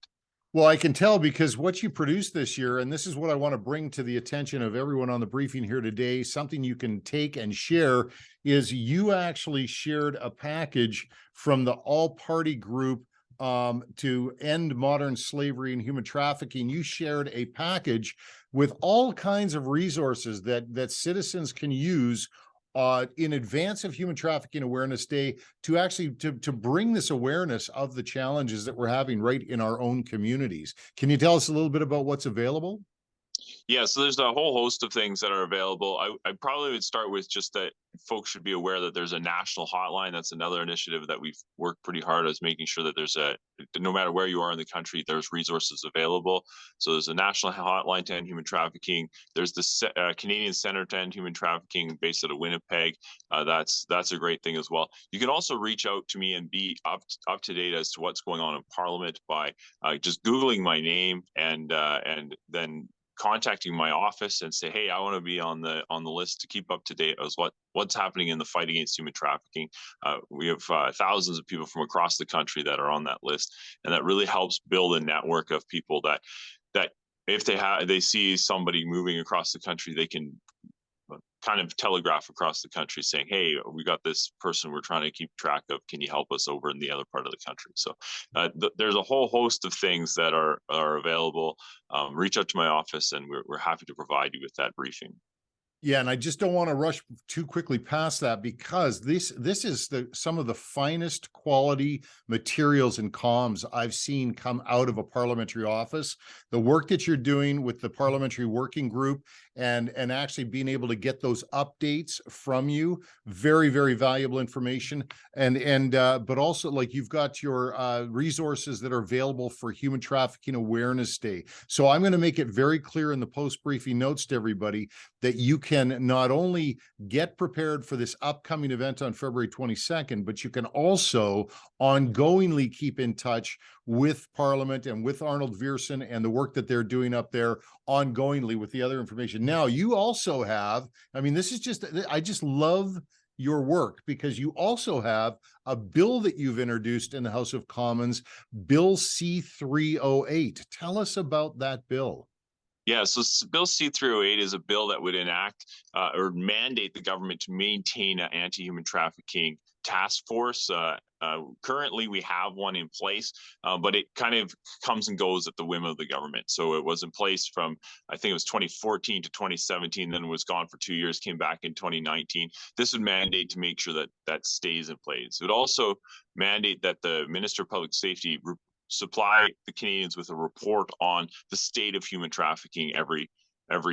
Well, I can tell, because what you produced this year, and this is what I want to bring to the attention of everyone on the briefing here today, something you can take and share, is you actually shared a package from the all-party group to end modern slavery and human trafficking. You shared a package with all kinds of resources that citizens can use in advance of Human Trafficking Awareness Day to actually to bring this awareness of the challenges that we're having right in our own communities. Can you tell us a little bit about what's available? Yeah, so there's a whole host of things that are available. I probably would start with just that folks should be aware that there's a national hotline. That's another initiative that we've worked pretty hard as making sure that there's no matter where you are in the country, there's resources available. So there's a national hotline to end human trafficking. There's the Canadian Center to End Human Trafficking based out of Winnipeg. That's a great thing as well. You can also reach out to me and be up to date as to what's going on in Parliament by just Googling my name and then contacting my office and say, hey, I want to be on the list to keep up to date as what's happening in the fight against human trafficking. We have thousands of people from across the country that are on that list, and that really helps build a network of people that if they see somebody moving across the country, they can kind of telegraph across the country saying, hey, we got this person we're trying to keep track of. Can you help us over in the other part of the country? So there's a whole host of things that are available. Reach out to my office and we're happy to provide you with that briefing. Yeah, and I just don't want to rush too quickly past that, because this is some of the finest quality materials and comms I've seen come out of a parliamentary office. The work that you're doing with the parliamentary working group and actually being able to get those updates from you, very, very valuable information. But also, like, you've got your resources that are available for Human Trafficking Awareness Day. So I'm going to make it very clear in the post-briefing notes to everybody that you can not only get prepared for this upcoming event on February 22nd, but you can also ongoingly keep in touch with Parliament and with Arnold Viersen and the work that they're doing up there ongoingly with the other information. Now, you also have, I mean, this is just, I just love your work, because you also have a bill that you've introduced in the House of Commons, Bill C-308. Tell us about that bill. Yeah, so Bill C-308 is a bill that would enact or mandate the government to maintain an anti-human trafficking task force. Currently, we have one in place, but it kind of comes and goes at the whim of the government. So it was in place from, I think it was 2014 to 2017, then it was gone for 2 years, came back in 2019. This would mandate to make sure that that stays in place. It would also mandate that the Minister of Public Safety supply the Canadians with a report on the state of human trafficking every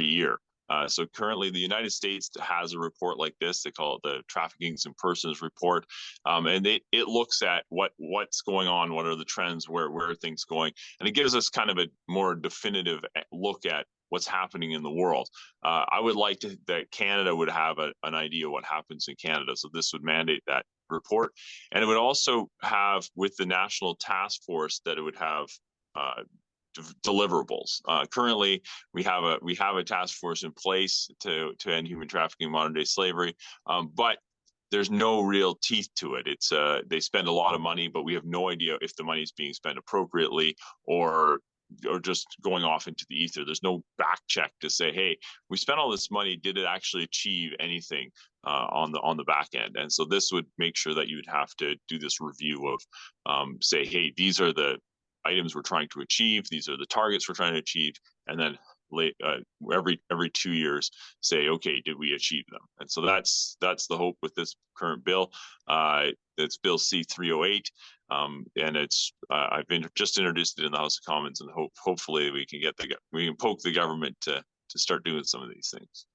year. So currently the United States has a report like this. They call it the Trafficking in Persons report. And it looks at what's going on, what are the trends, where are things going. And it gives us kind of a more definitive look at what's happening in the world. I would like that Canada would have an idea what happens in Canada. So this would mandate that report. And it would also have, with the national task force, that it would have deliverables. Currently, we have a task force in place to end human trafficking and modern day slavery, but there's no real teeth to it. It's they spend a lot of money, but we have no idea if the money is being spent appropriately or just going off into the ether. There's no back check to say, hey, we spent all this money, did it actually achieve anything on the back end? And so this would make sure that you would have to do this review of say, hey, these are the items we're trying to achieve, these are the targets we're trying to achieve, and then every 2 years say, okay, did we achieve them? And so that's the hope with this current bill. It's Bill C-308, and it's I've just introduced it in the House of Commons, and hopefully we can poke the government to start doing some of these things.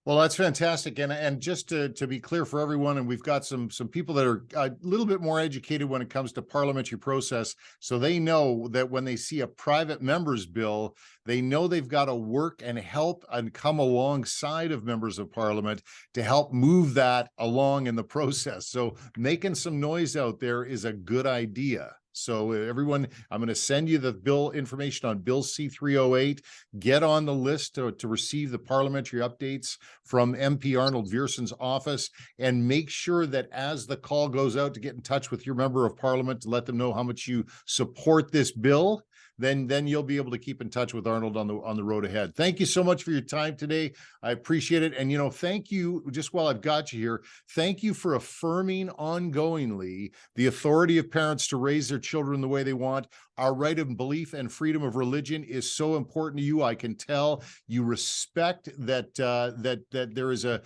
Well, that's fantastic. And just to be clear for everyone, and we've got some people that are a little bit more educated when it comes to parliamentary process. So they know that when they see a private member's bill, they know they've got to work and help and come alongside of members of parliament to help move that along in the process. So making some noise out there is a good idea. So everyone, I'm going to send you the bill information on Bill C-308. Get on the list to receive the parliamentary updates from MP Arnold Viersen's office, and make sure that as the call goes out to get in touch with your member of parliament to let them know how much you support this bill, then you'll be able to keep in touch with Arnold on the road ahead. Thank you so much for your time today. I appreciate it. And, thank you, just while I've got you here, thank you for affirming ongoingly the authority of parents to raise their children the way they want. our right of belief and freedom of religion is so important to you. I can tell you respect that that there is a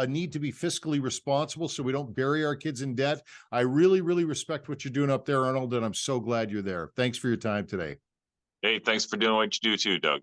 need to be fiscally responsible so we don't bury our kids in debt. I really, really respect what you're doing up there, Arnold, and I'm so glad you're there. Thanks for your time today. Hey, thanks for doing what you do too, Doug.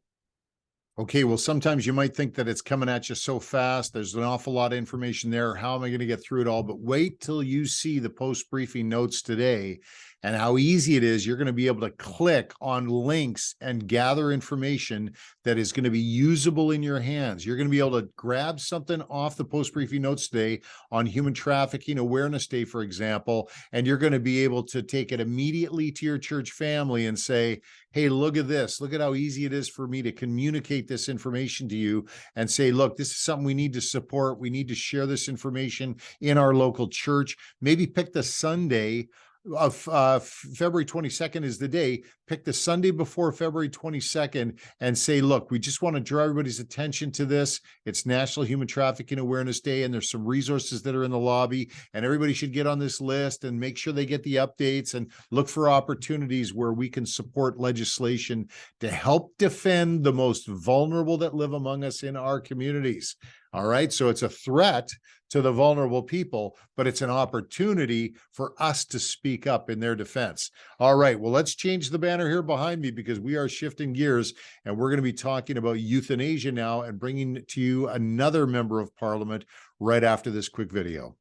Okay, well, sometimes you might think that it's coming at you so fast. There's an awful lot of information there. How am I going to get through it all? But wait till you see the post-briefing notes today and how easy it is. You're going to be able to click on links and gather information that is going to be usable in your hands. You're going to be able to grab something off the post-briefing notes today on Human Trafficking Awareness Day, for example, and you're going to be able to take it immediately to your church family and say, hey, look at this. Look at how easy it is for me to communicate this information to you and say, look, this is something we need to support. We need to share this information in our local church. Maybe pick the Sunday of February 22nd is the day. Pick the Sunday before February 22nd and say, look, we just want to draw everybody's attention to this. It's National Human Trafficking Awareness Day, and there's some resources that are in the lobby, and everybody should get on this list and make sure they get the updates and look for opportunities where we can support legislation to help defend the most vulnerable that live among us in our communities. All right, so it's a threat to the vulnerable people, but it's an opportunity for us to speak up in their defense. All right, well, let's change the banner here behind me because we are shifting gears and we're going to be talking about euthanasia now and bringing to you another member of Parliament right after this quick video.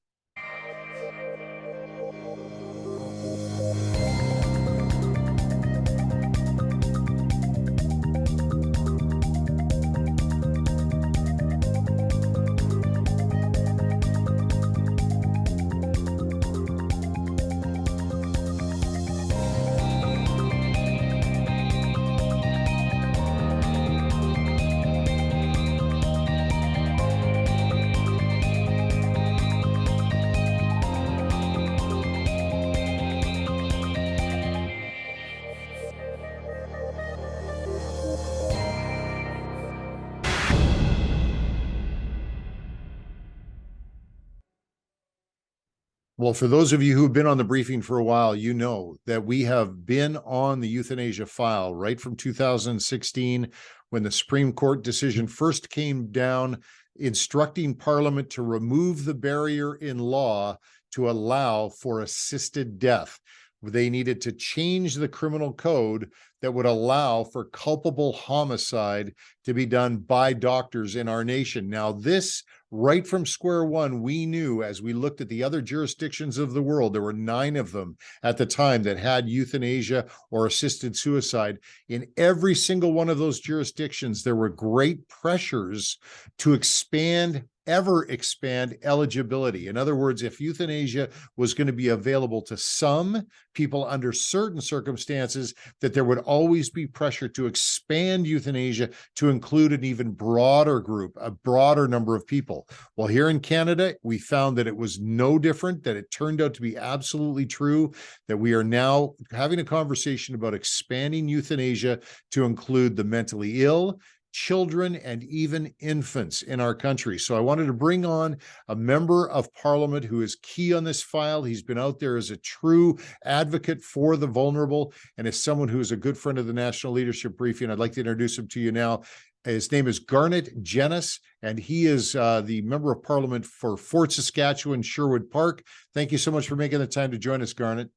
Well, for those of you who've been on the briefing for a while, you know that we have been on the euthanasia file right from 2016 when the Supreme Court decision first came down instructing Parliament to remove the barrier in law to allow for assisted death. They needed to change the criminal code that would allow for culpable homicide to be done by doctors in our nation. Now, this right from square one, we knew as we looked at the other jurisdictions of the world, there were 9 of them at the time that had euthanasia or assisted suicide. In every single one of those jurisdictions, there were great pressures to expand eligibility. In other words, if euthanasia was going to be available to some people under certain circumstances, that there would always be pressure to expand euthanasia to include an even broader group, a broader number of people. Well, here in Canada, we found that it was no different, that it turned out to be absolutely true, that we are now having a conversation about expanding euthanasia to include the mentally ill, children, and even infants in our country. So I wanted to bring on a member of Parliament who is key on this file. He's been out there as a true advocate for the vulnerable and as someone who is a good friend of the National Leadership Briefing. I'd like to introduce him to you now. His name is Garnett Genuis, and he is the Member of Parliament for Fort Saskatchewan, Sherwood Park. Thank you so much for making the time to join us, Garnett.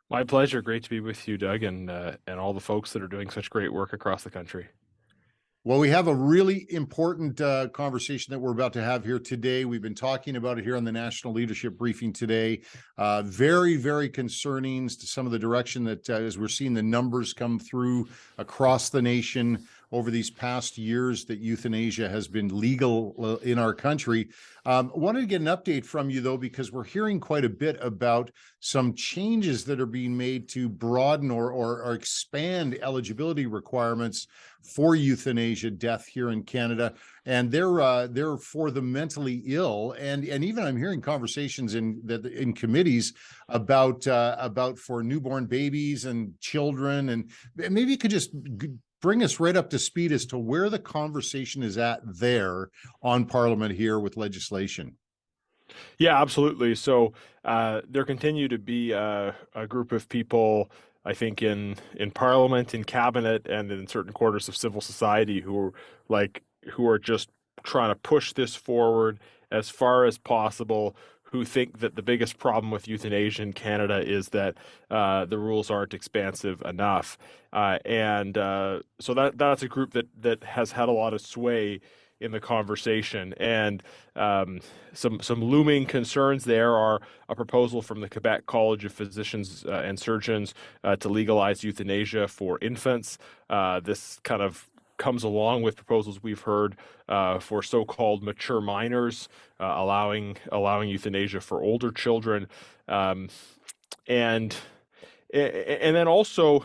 My pleasure. Great to be with you, Doug, and all the folks that are doing such great work across the country. Well, we have a really important conversation that we're about to have here today. We've been talking about it here on the National Leadership Briefing today. Very, very concerning to some of the direction that as we're seeing the numbers come through across the nation over these past years that euthanasia has been legal in our country. Wanted to get an update from you, though, because we're hearing quite a bit about some changes that are being made to broaden or expand eligibility requirements for euthanasia death here in Canada. And they're for the mentally ill. And even I'm hearing conversations in committees about for newborn babies and children. And maybe you could just bring us right up to speed as to where the conversation is at there on Parliament here with legislation. Yeah, absolutely. So there continue to be a group of people I think in Parliament, in Cabinet, and in certain quarters of civil society who are just trying to push this forward as far as possible, who think that the biggest problem with euthanasia in Canada is that the rules aren't expansive enough. So that's a group that has had a lot of sway in the conversation. And some looming concerns there are a proposal from the Quebec College of Physicians and Surgeons to legalize euthanasia for infants. This kind of comes along with proposals we've heard for so-called mature minors, allowing euthanasia for older children, and then also,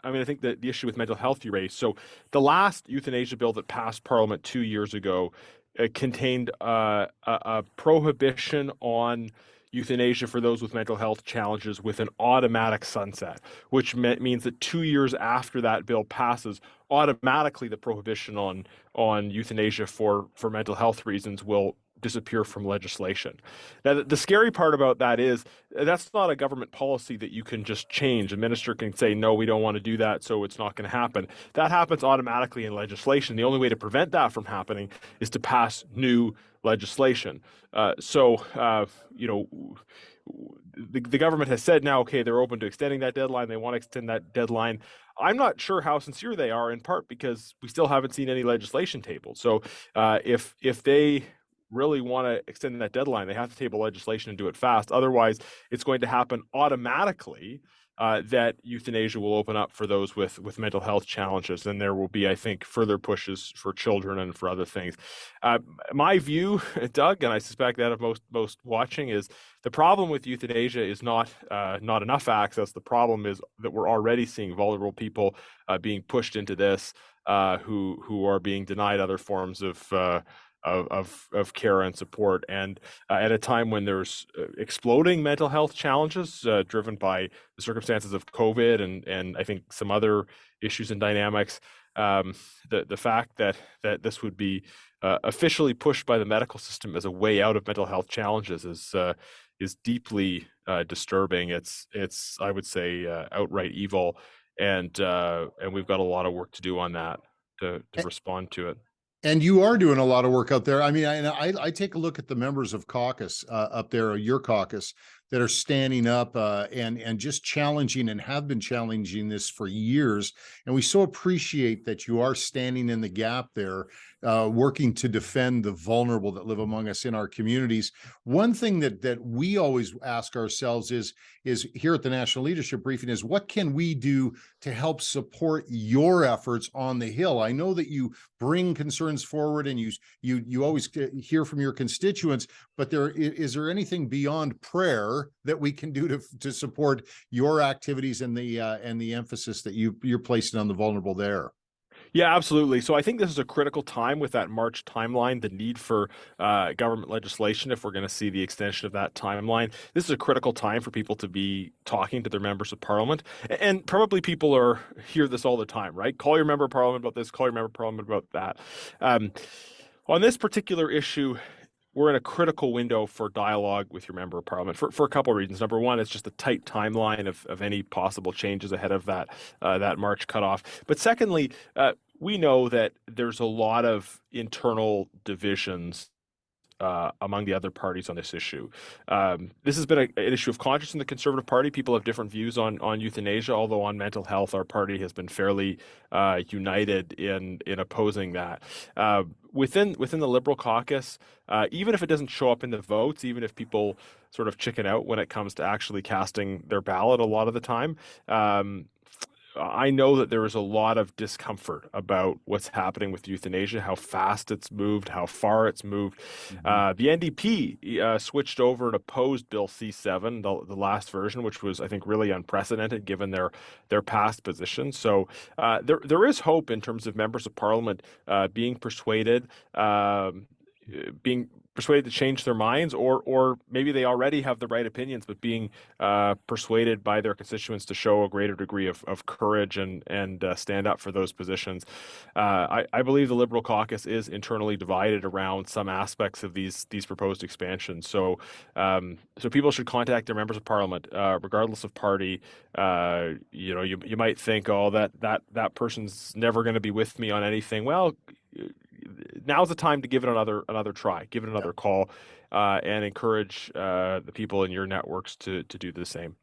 I mean, I think that the issue with mental health you raised. So the last euthanasia bill that passed Parliament 2 years ago contained a prohibition on euthanasia for those with mental health challenges with an automatic sunset, which means that 2 years after that bill passes, automatically the prohibition on euthanasia for mental health reasons will disappear from legislation. Now, the scary part about that is that's not a government policy that you can just change. A minister can say, no, we don't want to do that, so it's not going to happen. That happens automatically in legislation. The only way to prevent that from happening is to pass new legislation. The government has said now, okay, they're open to extending that deadline. They want to extend that deadline. I'm not sure how sincere they are, in part because we still haven't seen any legislation tabled. So if they really want to extend that deadline, they have to table legislation and do it fast. Otherwise, it's going to happen automatically that euthanasia will open up for those with mental health challenges. And there will be, I think, further pushes for children and for other things. My view, Doug, and I suspect that of most watching, is the problem with euthanasia is not enough access. The problem is that we're already seeing vulnerable people being pushed into this who are being denied other forms of care and support, and at a time when there's exploding mental health challenges driven by the circumstances of COVID and I think some other issues and dynamics, the fact that this would be officially pushed by the medical system as a way out of mental health challenges is deeply disturbing. It's I would say outright evil, and we've got a lot of work to do on that to respond to it. And you are doing a lot of work out there. I mean, I take a look at the members of caucus up there, or your caucus, that are standing up and just challenging and have been challenging this for years. And we so appreciate that you are standing in the gap there, working to defend the vulnerable that live among us in our communities. One thing that we always ask ourselves is here at the National Leadership Briefing is, what can we do to help support your efforts on the Hill? I know that you bring concerns forward and you always hear from your constituents, but is there anything beyond prayer that we can do to support your activities and the emphasis that you're placing on the vulnerable there? Yeah, absolutely. So I think this is a critical time with that March timeline, the need for government legislation, if we're going to see the extension of that timeline. This is a critical time for people to be talking to their members of parliament. And probably people hear this all the time, right? Call your member of parliament about this, call your member of parliament about that. On this particular issue, we're in a critical window for dialogue with your member of parliament for a couple of reasons. Number one, it's just a tight timeline of any possible changes ahead of that March cutoff. But secondly, we know that there's a lot of internal divisions among the other parties on this issue. This has been an issue of conscience in the Conservative Party. People have different views on euthanasia, although on mental health, our party has been fairly united in opposing that. Within the Liberal caucus, even if it doesn't show up in the votes, even if people sort of chicken out when it comes to actually casting their ballot a lot of the time, I know that there is a lot of discomfort about what's happening with euthanasia, how fast it's moved, how far it's moved. Mm-hmm. The NDP switched over and opposed Bill C7, the last version, which was, I think, really unprecedented given their past position. So there is hope in terms of members of parliament being persuaded, being persuaded to change their minds, or maybe they already have the right opinions, but being persuaded by their constituents to show a greater degree of courage and stand up for those positions. I believe the Liberal caucus is internally divided around some aspects of these proposed expansions. So people should contact their members of parliament, regardless of party. You might think, oh, that person's never going to be with me on anything. Well, now's the time to give it another try, give it another call, and encourage the people in your networks to do the same.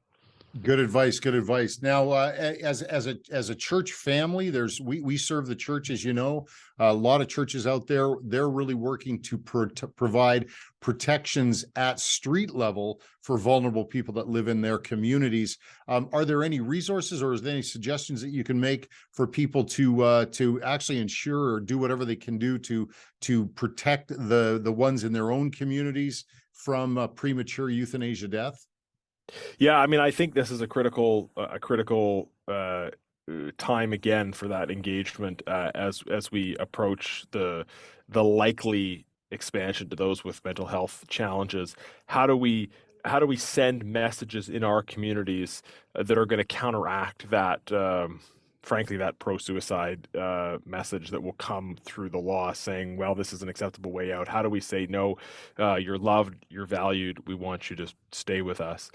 Good advice. Good advice. Now, as a church family, we serve the church, as you know. A lot of churches out there, they're really working to provide protections at street level for vulnerable people that live in their communities. Are there any resources, or is there any suggestions that you can make for people to actually ensure or do whatever they can do to protect the ones in their own communities from premature euthanasia death? Yeah, I mean, I think this is a critical time again for that engagement as we approach the likely expansion to those with mental health challenges. How do we send messages in our communities that are going to counteract that? Frankly, that pro-suicide message that will come through the law saying, well, this is an acceptable way out. How do we say, no, you're loved, you're valued, we want you to stay with us?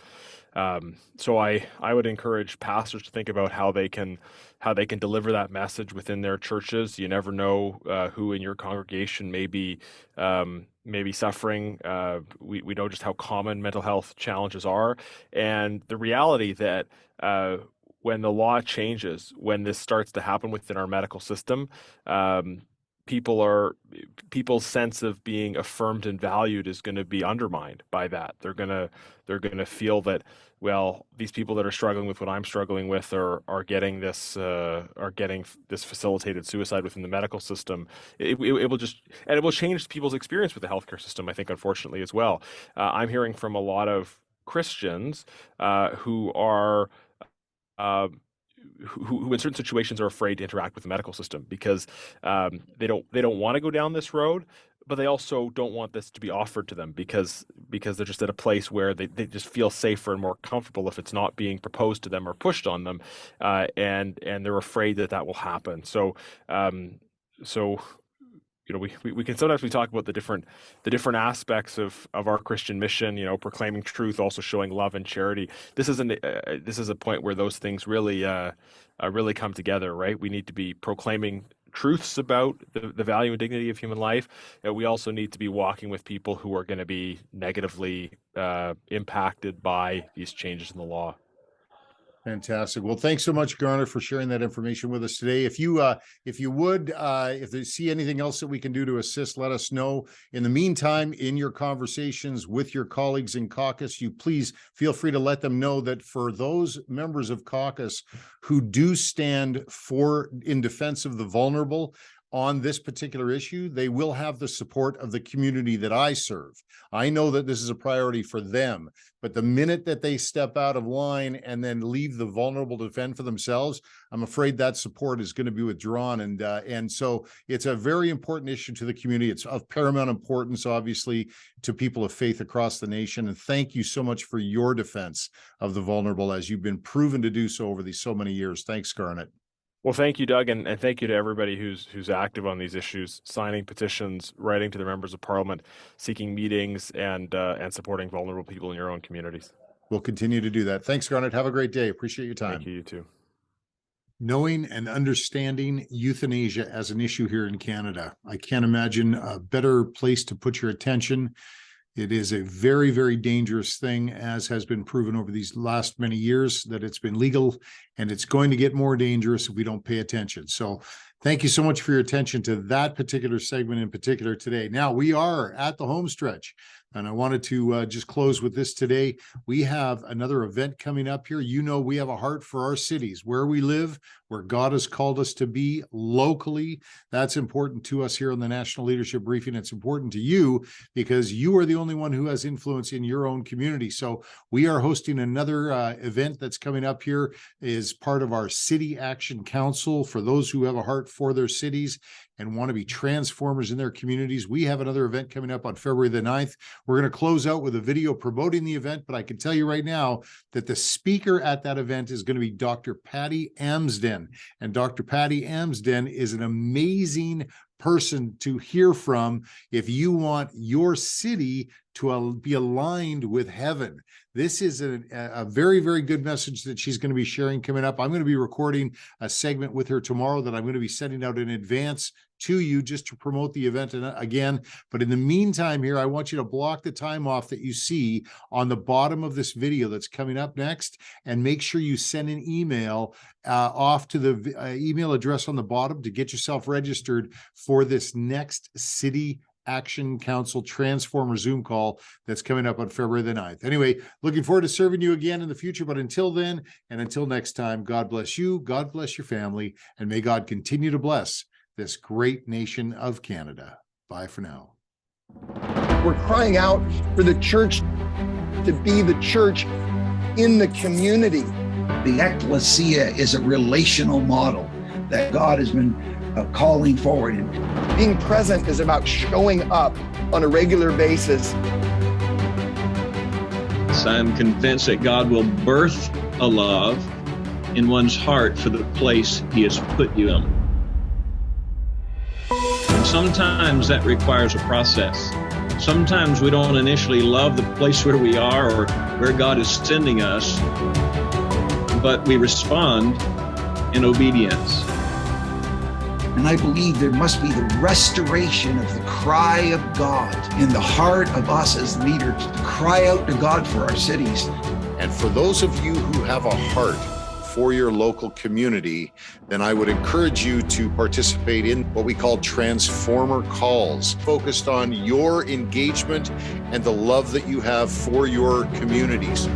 So I would encourage pastors to think about how they can deliver that message within their churches. You never know who in your congregation may be suffering. We know just how common mental health challenges are, and the reality that when the law changes, when this starts to happen within our medical system, people's sense of being affirmed and valued is going to be undermined by that. They're gonna feel that, well, these people that are struggling with what I'm struggling with are getting this facilitated suicide within the medical system. It will change people's experience with the healthcare system, I think, unfortunately, as well. I'm hearing from a lot of Christians who are who in certain situations are afraid to interact with the medical system because they don't want to go down this road, but they also don't want this to be offered to them because they're just at a place where they just feel safer and more comfortable if it's not being proposed to them or pushed on them, and they're afraid that will happen. So we can sometimes talk about the different aspects of our Christian mission, proclaiming truth, also showing love and charity. This is a point where those things really come together, right? We need to be proclaiming truths about the value and dignity of human life. We also need to be walking with people who are going to be negatively impacted by these changes in the law. Fantastic. Well, thanks so much, Garnett, for sharing that information with us today. If you see anything else that we can do to assist, let us know. In the meantime, in your conversations with your colleagues in caucus, you please feel free to let them know that for those members of caucus who do stand in defense of the vulnerable on this particular issue, they will have the support of the community that I serve. I know that this is a priority for them, but the minute that they step out of line and then leave the vulnerable to fend for themselves, I'm afraid that support is going to be withdrawn. And so it's a very important issue to the community. It's of paramount importance, obviously, to people of faith across the nation. And thank you so much for your defense of the vulnerable, as you've been proven to do so over these so many years. Thanks, Garnett. Well, thank you, Doug, and thank you to everybody who's active on these issues, signing petitions, writing to the members of parliament, seeking meetings, and supporting vulnerable people in your own communities. We'll continue to do that. Thanks, Garnett. Have a great day. Appreciate your time. Thank you, you too. Knowing and understanding euthanasia as an issue here in Canada, I can't imagine a better place to put your attention. It is a very, very dangerous thing, as has been proven over these last many years, that it's been legal, and it's going to get more dangerous if we don't pay attention. So thank you so much for your attention to that particular segment in particular today. Now we are at the home stretch, and I wanted to just close with this today. We have another event coming up here. We have a heart for our cities, where we live, where God has called us to be locally. That's important to us here on the National Leadership Briefing. It's important to you because you are the only one who has influence in your own community. So we are hosting another event that's coming up here as part of our City Action Council for those who have a heart for their cities. and want to be transformers in their communities, we have another event coming up on February the 9th. We're going to close out with a video promoting the event, but I can tell you right now that the speaker at that event is going to be Dr. Patty Amsden. And Dr. Patty Amsden is an amazing person to hear from if you want your city to be aligned with heaven. This is a very, very good message that she's going to be sharing coming up. I'm going to be recording a segment with her tomorrow that I'm going to be sending out in advance to you just to promote the event again. But in the meantime here, I want you to block the time off that you see on the bottom of this video that's coming up next, and make sure you send an email off to the email address on the bottom to get yourself registered for this next City Action Council Transformer Zoom call that's coming up on February the 9th. Anyway, looking forward to serving you again in the future. But until then, and until next time, God bless you, God bless your family, and may God continue to bless this great nation of Canada. Bye for now. We're crying out for the church to be the church in the community. The ecclesia is a relational model that God has been calling forward. Being present is about showing up on a regular basis. So I'm convinced that God will birth a love in one's heart for the place He has put you in. And sometimes that requires a process. Sometimes we don't initially love the place where we are or where God is sending us, but we respond in obedience. And I believe there must be the restoration of the cry of God in the heart of us as leaders to cry out to God for our cities. And for those of you who have a heart for your local community, then I would encourage you to participate in what we call Transformer Calls, focused on your engagement and the love that you have for your communities.